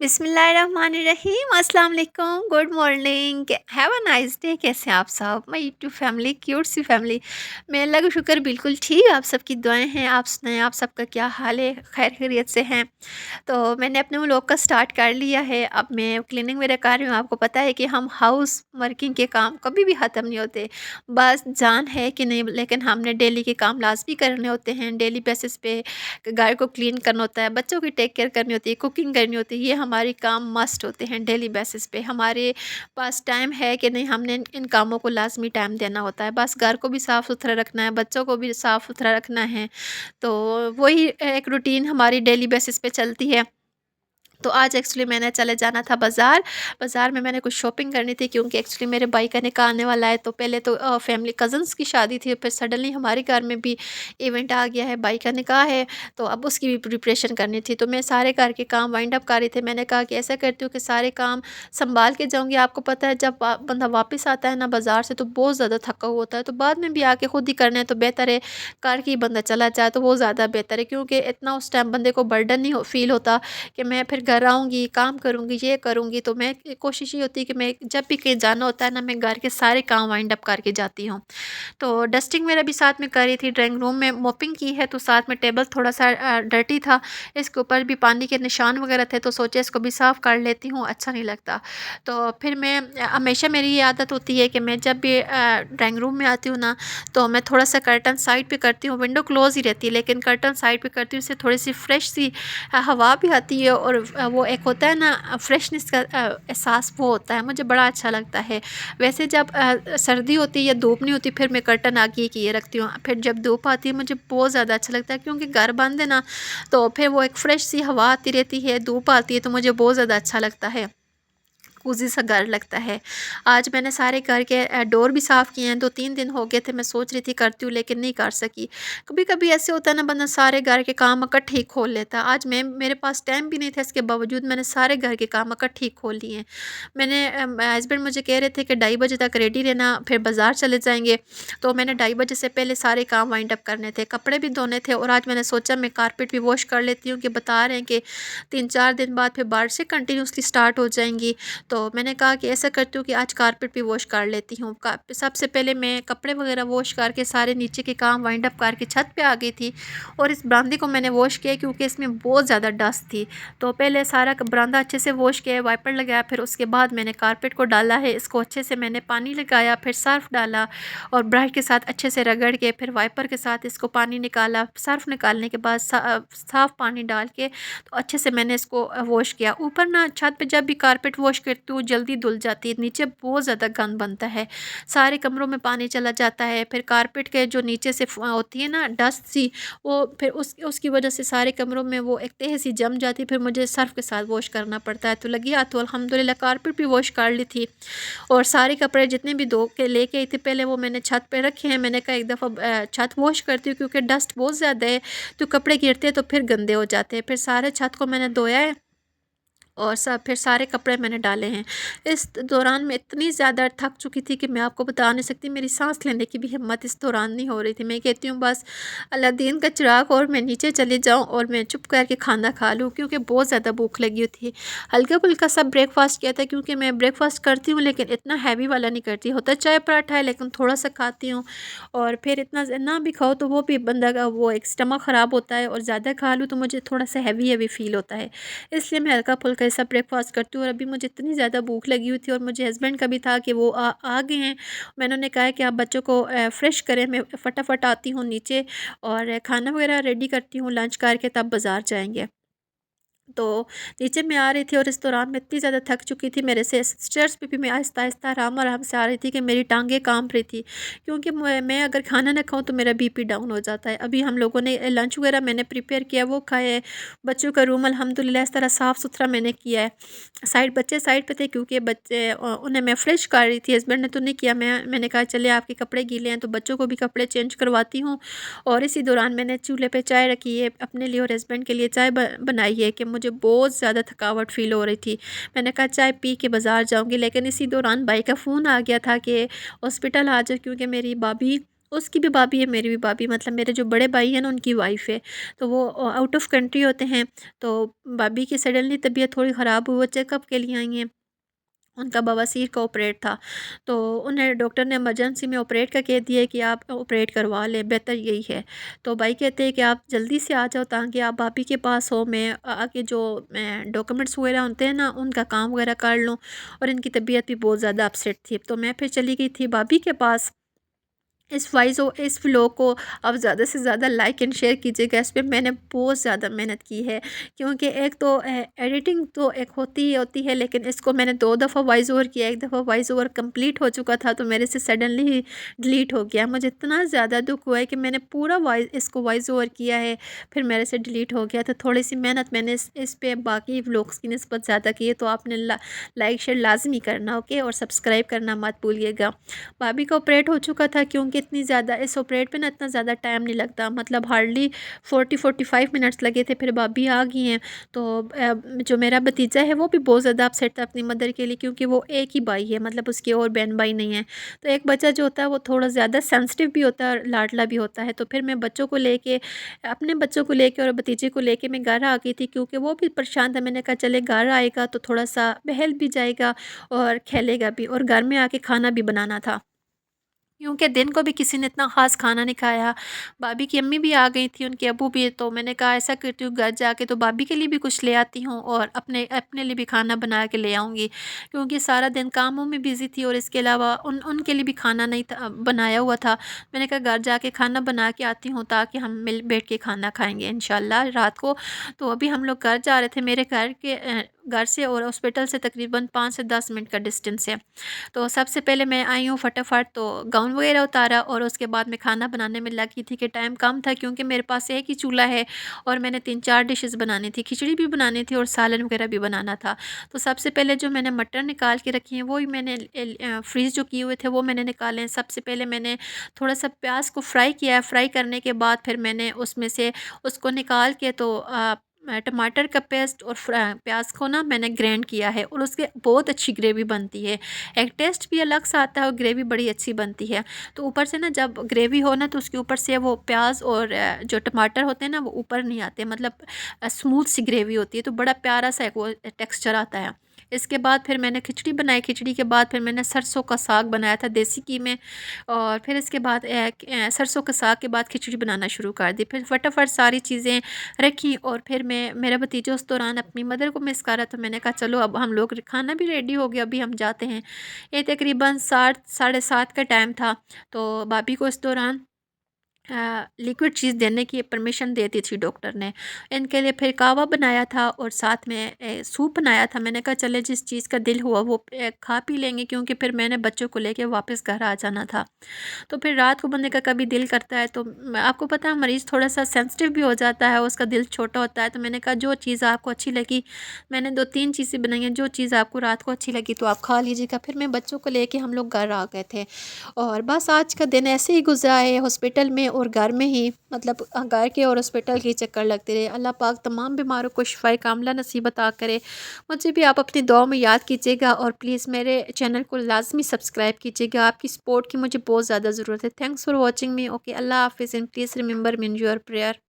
बिस्मिल्लाहिर्रहमानिर्रहीम, अस्सलाम वालेकुम, good morning, have a nice day. कैसे हैं आप सब? माय यूट्यूब फैमिली, क्यूट सी फैमिली। मैं अल्लाह का शुक्र बिल्कुल ठीक। आप सबकी दुआएं हैं। आप सुनाएं, आप सबका क्या हाल है? खैर खैरियत से हैं? तो मैंने अपने व्लॉग का स्टार्ट कर लिया है। अब मैं क्लीनिंग वगैरह कर रही हूँ। आपको पता है कि हम हाउस वर्किंग के काम कभी भी ख़त्म नहीं होते। बस जान है कि नहीं, लेकिन हमने डेली के काम लाजमी करने होते हैं। डेली बेसिस पे घर को क्लीन करना होता है, बच्चों की टेक केयर करनी होती है, कुकिंग करनी होती है। ये हमारे काम मस्ट होते हैं डेली बेसिस पे। हमारे पास टाइम है कि नहीं, हमने इन कामों को लाजमी टाइम देना होता है। बस घर को भी साफ़ सुथरा रखना है, बच्चों को भी साफ़ सुथरा रखना है। तो वही एक रूटीन हमारी डेली बेसिस पे चलती है। तो आज एक्चुअली मैंने चले जाना था बाज़ार। बाज़ार में मैंने कुछ शॉपिंग करनी थी, क्योंकि एक्चुअली मेरे भाई का निकाह आने वाला है। तो पहले तो फैमिली कज़न्स की शादी थी, फिर सडनली हमारे घर में भी इवेंट आ गया है, भाई का निकाह है। तो अब उसकी भी प्रिपरेशन करनी थी। तो मैं सारे घर के काम वाइंड अप कर रही थी। मैंने कहा कि ऐसा करती हूँ कि सारे काम सँभाल के जाऊँगी। आपको पता है, जब बंदा वापस आता है ना बाज़ार से, तो बहुत ज़्यादा थका हुआ होता है। तो बाद में भी आके खुद ही करना है तो बेहतर है करके ही बंदा चला जाए, तो वो ज़्यादा बेहतर है। क्योंकि इतना उस टाइम बंदे को बर्डन नहीं फ़ील होता कि मैं फिर घर आऊँगी, काम करूँगी, ये करूँगी। तो मैं कोशिश ये होती है कि मैं जब भी कहीं जाना होता है ना, मैं घर के सारे काम वाइंड अप करके जाती हूँ। तो डस्टिंग मेरा भी साथ में करी थी, ड्राइंग रूम में मोपिंग की है, तो साथ में टेबल थोड़ा-सा डर्टी था, इसके ऊपर भी पानी के निशान वगैरह थे, तो सोचा इसको भी साफ़ कर लेती हूँ, अच्छा नहीं लगता। तो फिर मैं हमेशा मेरी ये आदत होती है कि मैं जब भी ड्राइंग रूम में आती हूँ ना, तो मैं थोड़ा-सा कर्टन साइड पे करती हूँ। विंडो क्लोज़ ही रहती है, लेकिन कर्टन साइड पे करती हूँ, इससे थोड़ी-सी फ्रेश सी हवा भी आती है, और वो एक होता है ना फ्रेशनेस का एहसास, वो होता है, मुझे बड़ा अच्छा लगता है। वैसे जब सर्दी होती है या धूप नहीं होती, फिर मैं कर्टन आगे ही किए रखती हूँ। फिर जब धूप आती है, मुझे बहुत ज़्यादा अच्छा लगता है, क्योंकि घर बंद है ना, तो फिर वो एक फ्रेश सी हवा आती रहती है, धूप आती है, तो मुझे बहुत ज़्यादा अच्छा लगता है, कोज़ी सा घर लगता है। आज मैंने सारे घर के डोर भी साफ़ किए हैं। 2-3 दिन हो गए थे, मैं सोच रही थी करती हूँ, लेकिन नहीं कर सकी। कभी-कभी ऐसे होता है ना, बंदा सारे घर के काम इकट्ठे ही खोल लेता है। आज मेरे पास टाइम भी नहीं था, इसके बावजूद मैंने सारे घर के काम इकट्ठे ही खोल लिए हैं। हस्बैंड मुझे कह रहे थे कि 2:30 बजे तक रेडी रहना, फिर बाज़ार चले जाएँगे। तो मैंने 2:30 बजे से पहले सारे काम वाइंड अप करने थे, कपड़े भी धोने थे, और आज मैंने सोचा मैं कारपेट भी वॉश कर लेती हूँ, कि बता रहे हैं कि 3-4 दिन बाद फिर बारिशें कंटिन्यूअसली स्टार्ट हो जाएँगी। तो मैंने कहा कि ऐसा करती हूँ कि आज कारपेट भी वॉश कर लेती हूँ। का सबसे पहले मैं कपड़े वगैरह वॉश करके सारे नीचे के काम वाइंड अप करके छत पे आ गई थी, और इस बरामदे को मैंने वॉश किया, क्योंकि इसमें बहुत ज़्यादा डस्ट थी। तो पहले सारा बरामदा अच्छे से वॉश किया, वाइपर लगाया, फिर उसके बाद मैंने कारपेट को डाला है। इसको अच्छे से मैंने पानी लगाया, फिर सर्फ़ डाला, और ब्रश के साथ अच्छे से रगड़ के, फिर वाइपर के साथ इसको पानी निकाला। सर्फ़ निकालने के बाद साफ़ पानी डाल के, तो अच्छे से मैंने इसको वॉश किया। ऊपर ना छत पे जब भी कारपेट वॉश करती हूँ, जल्दी धुल जाती है, नीचे बहुत ज़्यादा गंद बनता है, सारे कमरों में पानी चला जाता है। फिर कारपेट के जो नीचे से होती है ना डस्ट सी, वो फिर उसकी वजह से सारे कमरों में वो एक तह सी जम जाती है, फिर मुझे सर्फ़ के साथ वॉश करना पड़ता है। तो लगी हाथ, तो अल्हम्दुलिल्लाह कारपेट भी वॉश कर ली थी, और सारे कपड़े जितने भी धो के लेके आई थी पहले, वो मैंने छत पे रखे हैं। मैंने कहा एक दफ़ा छत वॉश करती हूँ, क्योंकि डस्ट बहुत ज़्यादा है, तो कपड़े गिरते हैं तो फिर गंदे हो जाते हैं। फिर सारे छत को मैंने धोया है, और सब फिर सारे कपड़े मैंने डाले हैं। इस दौरान मैं इतनी ज़्यादा थक चुकी थी कि मैं आपको बता नहीं सकती, मेरी साँस लेने की भी हिम्मत इस दौरान नहीं हो रही थी। मैं कहती हूँ बस अलादीन का चिराग, और मैं नीचे चली जाऊँ और मैं चुप करके खाना खा लूँ, क्योंकि बहुत ज़्यादा भूख लगी हुई थी। हल्का-फुल्का सा ब्रेकफ़ास्ट किया था, क्योंकि मैं ब्रेकफ़ास्ट करती हूँ, लेकिन इतना हैवी वाला नहीं करती। होता चाय पराठा है, लेकिन थोड़ा-सा खाती हूँ, और फिर इतना ना भी खाओ तो वो भी बंदा का वो एक स्टमक ख़राब होता है, और ज़्यादा खा लूँ तो मुझे थोड़ा-सा हैवी-हैवी फ़ील होता है। इसलिए मैं हल्का-फुल्का ऐसा ब्रेकफ़ास्ट करती हूँ, और अभी मुझे इतनी ज़्यादा भूख लगी हुई थी, और मुझे हस्बैंड का भी था कि वो आ गए हैं। मैंने उन्हें कहा है कि आप बच्चों को फ्रेश करें, मैं फटाफट आती हूँ नीचे, और खाना वगैरह रेडी करती हूँ लंच करके, तब बाज़ार जाएँगे। तो नीचे मैं आ रही थी, और इस दौरान मैं इतनी ज़्यादा थक चुकी थी, मेरे से स्टेयर्स पे भी मैं आहिस्ता-आहिस्ता आराम-आराम से आ रही थी, कि मेरी टाँगें काँप रही थी, क्योंकि मैं अगर खाना ना खाऊँ तो मेरा बीपी डाउन हो जाता है। अभी हम लोगों ने लंच वगैरह मैंने प्रिपेयर किया, वो खाया है। बच्चों का रूम अल्हम्दुलिल्लाह इस तरह साफ़-सुथरा मैंने किया है। बच्चे साइड पे थे, क्योंकि उन्हें मैं फ्रेश कर रही थी, हस्बैंड ने तो नहीं किया। मैंने कहा चलिए आपके कपड़े गीले हैं, तो बच्चों को भी कपड़े चेंज करवाती हूँ, और इसी दौरान मैंने चूल्हे पे चाय रखी है, अपने लिए और हस्बैंड के लिए चाय बनाई है, कि मुझे बहुत ज़्यादा थकावट फ़ील हो रही थी। मैंने कहा चाय पी के बाज़ार जाऊँगी, लेकिन इसी दौरान भाई का फ़ोन आ गया था कि हॉस्पिटल आ जाओ, क्योंकि मेरी भाभी उसकी भी भाभी है, मेरी भी भाभी, मतलब मेरे जो बड़े भाई हैं ना उनकी वाइफ़ है। तो वो आउट ऑफ़ कंट्री होते हैं। तो भाभी की सडनली तबीयत थोड़ी ख़राब हुई, वो चेकअप के लिए आई हैं। उनका बवासीर का ऑपरेट था। तो उन्हें डॉक्टर ने इमरजेंसी में ऑपरेट का कह दिया है कि आप ऑपरेट करवा लें, बेहतर यही है। तो भाई कहते हैं कि आप जल्दी से आ जाओ ताकि आप भाभी के पास हो, मैं आके जो मैं डॉक्यूमेंट्स वगैरह होते हैं ना उनका काम वगैरह कर लूँ। और इनकी तबीयत भी बहुत ज़्यादा अपसेट थी। तो मैं फिर चली गई थी भाभी के पास। इस व्लॉग को आप ज़्यादा से ज़्यादा लाइक एंड शेयर कीजिएगा। इस पे मैंने बहुत ज़्यादा मेहनत की है, क्योंकि एक तो एडिटिंग तो एक होती ही होती है, लेकिन इसको मैंने 2 दफ़ा वॉइस ओवर किया। एक दफ़ा वॉइस ओवर कंप्लीट हो चुका था तो मेरे से सडनली ही डिलीट हो गया। मुझे इतना ज़्यादा दुःख हुआ है कि मैंने पूरा वॉइस ओवर किया है, फिर मेरे से डिलीट हो गया। तो थोड़ी-सी मेहनत मैंने इस पे बाकी व्लॉग्स की निस्बत ज़्यादा की है। तो आपने लाइक शेयर लाज़मी करना, ओके, और सब्सक्राइब करना मत भूलिएगा। भाभी का ऑपरेट हो चुका था, क्योंकि इतनी ज़्यादा इस ऑपरेट पे ना इतना ज़्यादा टाइम नहीं लगता, मतलब हार्डली 40-45 मिनट्स लगे थे, फिर भाभी आ गई हैं। तो जो मेरा भतीजा है वो भी बहुत ज़्यादा अपसेट था अपनी मदर के लिए, क्योंकि वो एक ही भाई है, मतलब उसके और बहन भाई नहीं है। तो एक बच्चा जो होता है वो थोड़ा ज़्यादा सेंसिटिव भी होता है और लाडला भी होता है। तो फिर मैं बच्चों को लेके, अपने बच्चों को लेके और भतीजे को लेके मैं घर आ गई थी, क्योंकि वो भी परेशान था। मैंने कहा चले घर आएगा तो थोड़ा सा बहल भी जाएगा और खेलेगा भी, और घर में आके खाना भी बनाना था, क्योंकि दिन को भी किसी ने इतना ख़ास खाना नहीं खाया। भाभी की अम्मी भी आ गई थी, उनके अब्बू भी। तो मैंने कहा ऐसा करती हूँ घर जाके तो भाभी के लिए भी कुछ ले आती हूँ और अपने अपने लिए भी खाना बना के ले आऊँगी, क्योंकि सारा दिन कामों में बिज़ी थी और इसके अलावा उनके लिए भी खाना नहीं था बनाया हुआ था। मैंने कहा घर जाके खाना बना के आती हूँ ताकि हम मिल बैठ के खाना खाएँगे इंशाल्लाह रात को। तो अभी हम लोग घर जा रहे थे, मेरे घर से और हॉस्पिटल से तकरीबन 5 से 10 मिनट का डिस्टेंस है। तो सबसे पहले मैं आई हूँ फटाफट, तो गाउन वगैरह उतारा और उसके बाद मैं खाना बनाने में लगी थी कि टाइम कम था, क्योंकि मेरे पास एक ही चूल्हा है और मैंने 3-4 डिशेज़ बनानी थी, खिचड़ी भी बनानी थी और सालन वगैरह भी बनाना था। तो सबसे पहले जो मैंने मटर निकाल के रखी हैं वो ही मैंने फ्रीज़ जो किए हुए थे वो मैंने निकाले हैं। सबसे पहले मैंने थोड़ा-सा प्याज़ को फ्राई किया है, फ्राई करने के बाद फिर मैंने उसमें से उसको निकाल के तो टमाटर का पेस्ट और प्याज़ को ना मैंने ग्राइंड किया है और उसके बहुत अच्छी ग्रेवी बनती है। एक टेस्ट भी अलग सा आता है और ग्रेवी बड़ी अच्छी बनती है। तो ऊपर से ना जब ग्रेवी हो ना तो उसके ऊपर से वो प्याज़ और जो टमाटर होते हैं ना वो ऊपर नहीं आते, मतलब स्मूथ सी ग्रेवी होती है, तो बड़ा प्यारा सा एक वो टेक्सचर आता है। इसके बाद फिर मैंने खिचड़ी बनाई, खिचड़ी के बाद फिर मैंने सरसों का साग बनाया था देसी घी में, और फिर इसके बाद सरसों के साग के बाद खिचड़ी बनाना शुरू कर दी। फिर फटाफट सारी चीज़ें रखी और फिर मेरा भतीजा उस दौरान अपनी मदर को मिस कर रहा था। मैंने कहा चलो अब हम लोग खाना भी रेडी हो गया, अभी हम जाते हैं। ये तकरीबन 7 साढ़े 7 का टाइम था। तो भाभी को इस दौरान लिक्विड चीज़ देने की परमिशन दे दी थी डॉक्टर ने। इनके लिए फिर कहवा बनाया था और साथ में सूप बनाया था। मैंने कहा चले जिस चीज़ का दिल हुआ वो खा पी लेंगे, क्योंकि फिर मैंने बच्चों को लेके वापस घर आ जाना था। तो फिर रात को बंदे का कभी दिल करता है, तो आपको पता है मरीज़ थोड़ा-सा सेंसिटिव भी हो जाता है, उसका दिल छोटा होता है। तो मैंने कहा जो चीज़ आपको अच्छी लगी, मैंने 2-3 चीज़ें बनाई हैं, जो चीज़ आपको रात को अच्छी लगी तो आप खा लीजिएगा। फिर मैं बच्चों को लेके हम लोग घर आ गए थे और बस आज का दिन ऐसे ही गुज़रा है हॉस्पिटल में और घर में ही, मतलब घर के और हॉस्पिटल के चक्कर लगते रहे। अल्लाह पाक तमाम बीमारों को शिफ़ाए कामिला नसीब अता करे। मुझे भी आप अपनी दुआओं में याद कीजिएगा और प्लीज़ मेरे चैनल को लाज़मी सब्सक्राइब कीजिएगा। आपकी सपोर्ट की मुझे बहुत ज़्यादा ज़रूरत है। Thanks for watching me. Okay, अल्लाह हाफ़िज़ and please remember me in your prayer.